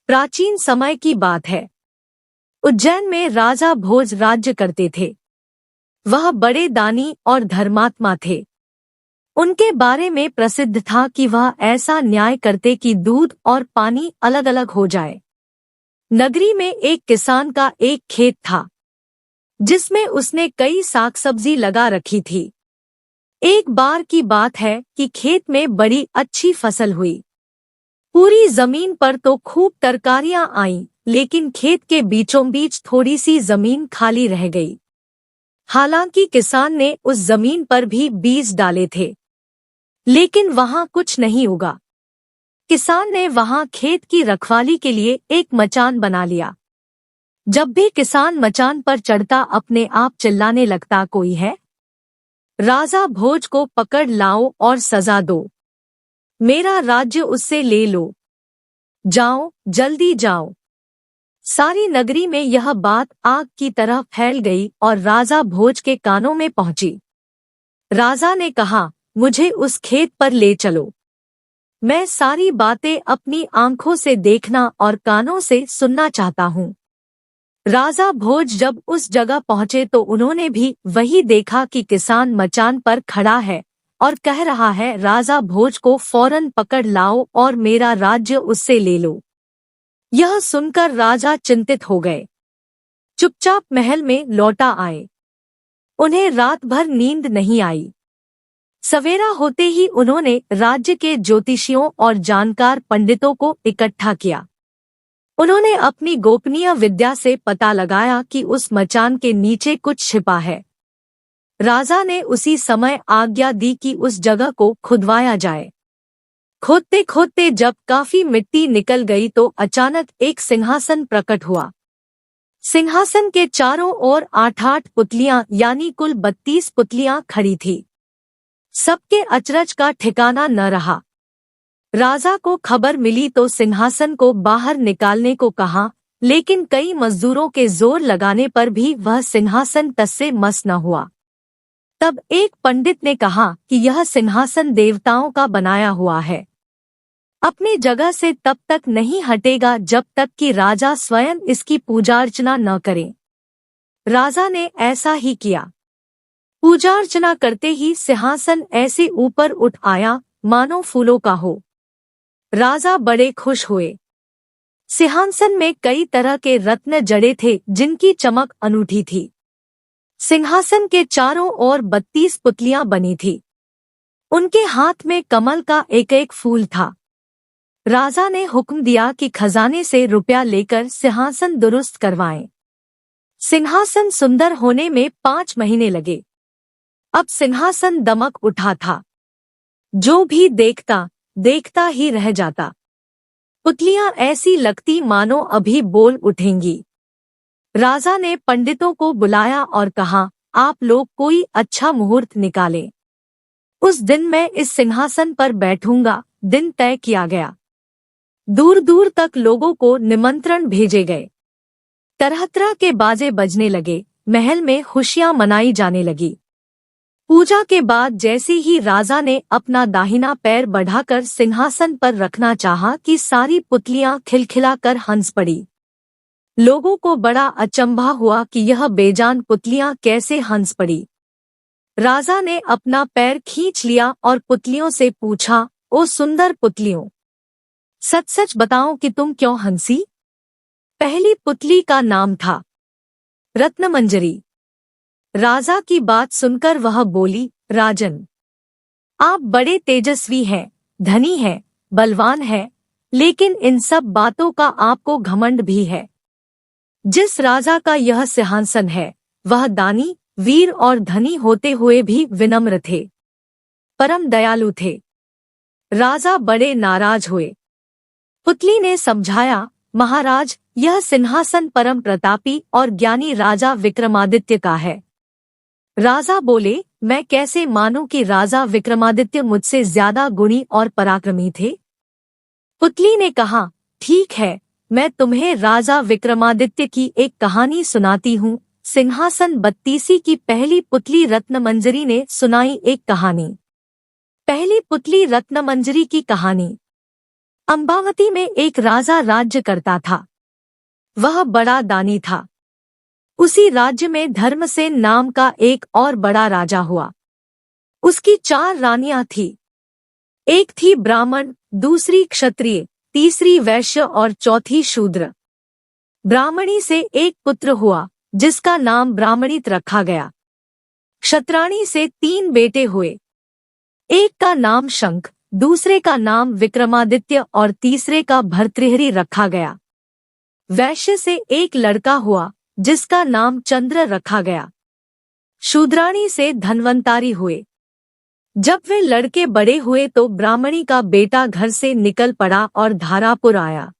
प्राचीन समय की बात है। उज्जैन में राजा भोज राज्य करते थे। वह बड़े दानी और धर्मात्मा थे। उनके बारे में प्रसिद्ध था कि वह ऐसा न्याय करते कि दूध और पानी अलग अलग हो जाए। नगरी में एक किसान का एक खेत था, जिसमें उसने कई साग सब्जी लगा रखी थी। एक बार की बात है कि खेत में बड़ी अच्छी फसल हुई। पूरी जमीन पर तो खूब तरकारियां आईं, लेकिन खेत के बीचों बीच थोड़ी सी जमीन खाली रह गई। हालांकि किसान ने उस जमीन पर भी बीज डाले थे, लेकिन वहां कुछ नहीं उगा। किसान ने वहां खेत की रखवाली के लिए एक मचान बना लिया। जब भी किसान मचान पर चढ़ता अपने आप चिल्लाने लगता, कोई है? राजा भोज को पकड़ लाओ और सजा दो। मेरा राज्य उससे ले लो। जाओ, जल्दी जाओ। सारी नगरी में यह बात आग की तरह फैल गई और राजा भोज के कानों में पहुंची। राजा ने कहा, मुझे उस खेत पर ले चलो। मैं सारी बातें अपनी आंखों से देखना और कानों से सुनना चाहता हूँ। राजा भोज जब उस जगह पहुंचे तो उन्होंने भी वही देखा कि किसान मचान पर खड़ा है और कह रहा है, राजा भोज को फौरन पकड़ लाओ और मेरा राज्य उससे ले लो। यह सुनकर राजा चिंतित हो गए। चुपचाप महल में लौटा आए। उन्हें रात भर नींद नहीं आई। सवेरा होते ही उन्होंने राज्य के ज्योतिषियों और जानकार पंडितों को इकट्ठा किया। उन्होंने अपनी गोपनीय विद्या से पता लगाया कि उस मचान के नीचे कुछ छिपा है। राजा ने उसी समय आज्ञा दी कि उस जगह को खुदवाया जाए। खोदते खोदते जब काफी मिट्टी निकल गई तो अचानक एक सिंहासन प्रकट हुआ। सिंहासन के चारों ओर 8-8 पुतलियां यानी कुल 32 पुतलियां खड़ी थी। सबके अचरज का ठिकाना न रहा। राजा को खबर मिली तो सिंहासन को बाहर निकालने को कहा, लेकिन कई मजदूरों के जोर लगाने पर भी वह सिंहासन टस से मस न हुआ। तब एक पंडित ने कहा कि यह सिंहासन देवताओं का बनाया हुआ है, अपनी जगह से तब तक नहीं हटेगा जब तक कि राजा स्वयं इसकी पूजा अर्चना न करे। राजा ने ऐसा ही किया। पूजा अर्चना करते ही सिंहासन ऐसे ऊपर उठ आया मानो फूलों का हो। राजा बड़े खुश हुए। सिंहासन में कई तरह के रत्न जड़े थे जिनकी चमक अनूठी थी। सिंहासन के चारों ओर 32 पुतलियां बनी थी। उनके हाथ में कमल का एक एक फूल था। राजा ने हुक्म दिया कि खजाने से रुपया लेकर सिंहासन दुरुस्त करवाएं। सिंहासन सुंदर होने में 5 महीने लगे। अब सिंहासन दमक उठा था। जो भी देखता देखता ही रह जाता। पुतलियां ऐसी लगती मानो अभी बोल उठेंगी। राजा ने पंडितों को बुलाया और कहा, आप लोग कोई अच्छा मुहूर्त निकालें। उस दिन मैं इस सिंहासन पर बैठूंगा। दिन तय किया गया। दूर दूर तक लोगों को निमंत्रण भेजे गए। तरह तरह के बाजे बजने लगे। महल में खुशियां मनाई जाने लगी। पूजा के बाद जैसे ही राजा ने अपना दाहिना पैर बढ़ाकर सिंहासन पर रखना चाहा कि सारी पुतलियां खिलखिलाकर हंस पड़ी। लोगों को बड़ा अचंभा हुआ कि यह बेजान पुतलियां कैसे हंस पड़ी। राजा ने अपना पैर खींच लिया और पुतलियों से पूछा, ओ सुंदर पुतलियों, सच सच बताओ कि तुम क्यों हंसी? पहली पुतली का नाम था रत्नमंजरी। राजा की बात सुनकर वह बोली, राजन, आप बड़े तेजस्वी हैं, धनी हैं, बलवान हैं, लेकिन इन सब बातों का आपको घमंड भी है। जिस राजा का यह सिंहासन है, वह दानी, वीर और धनी होते हुए भी विनम्र थे, परम दयालु थे। राजा बड़े नाराज हुए। पुतली ने समझाया, महाराज, यह सिंहासन परम प्रतापी और ज्ञानी राजा विक्रमादित्य का है। राजा बोले, मैं कैसे मानूं कि राजा विक्रमादित्य मुझसे ज्यादा गुणी और पराक्रमी थे? पुतली ने कहा, ठीक है, मैं तुम्हें राजा विक्रमादित्य की एक कहानी सुनाती हूँ। सिंहासन बत्तीसी की पहली पुतली रत्नमंजरी ने सुनाई एक कहानी। पहली पुतली रत्नमंजरी की कहानी। अम्बावती में एक राजा राज्य करता था। वह बड़ा दानी था। उसी राज्य में धर्मसेन नाम का एक और बड़ा राजा हुआ। उसकी 4 रानियां थीं। एक थी ब्राह्मण, दूसरी क्षत्रिय, तीसरी वैश्य और चौथी शूद्र। ब्राह्मणी से एक पुत्र हुआ जिसका नाम ब्राह्मणित रखा गया। क्षत्राणी से 3 बेटे हुए। एक का नाम शंख, दूसरे का नाम विक्रमादित्य और तीसरे का भर्तृहरि रखा गया। वैश्य से एक लड़का हुआ जिसका नाम चंद्र रखा गया। शूद्राणी से धन्वंतारी हुए। जब वे लड़के बड़े हुए तो ब्राह्मणी का बेटा घर से निकल पड़ा और धारापुर आया।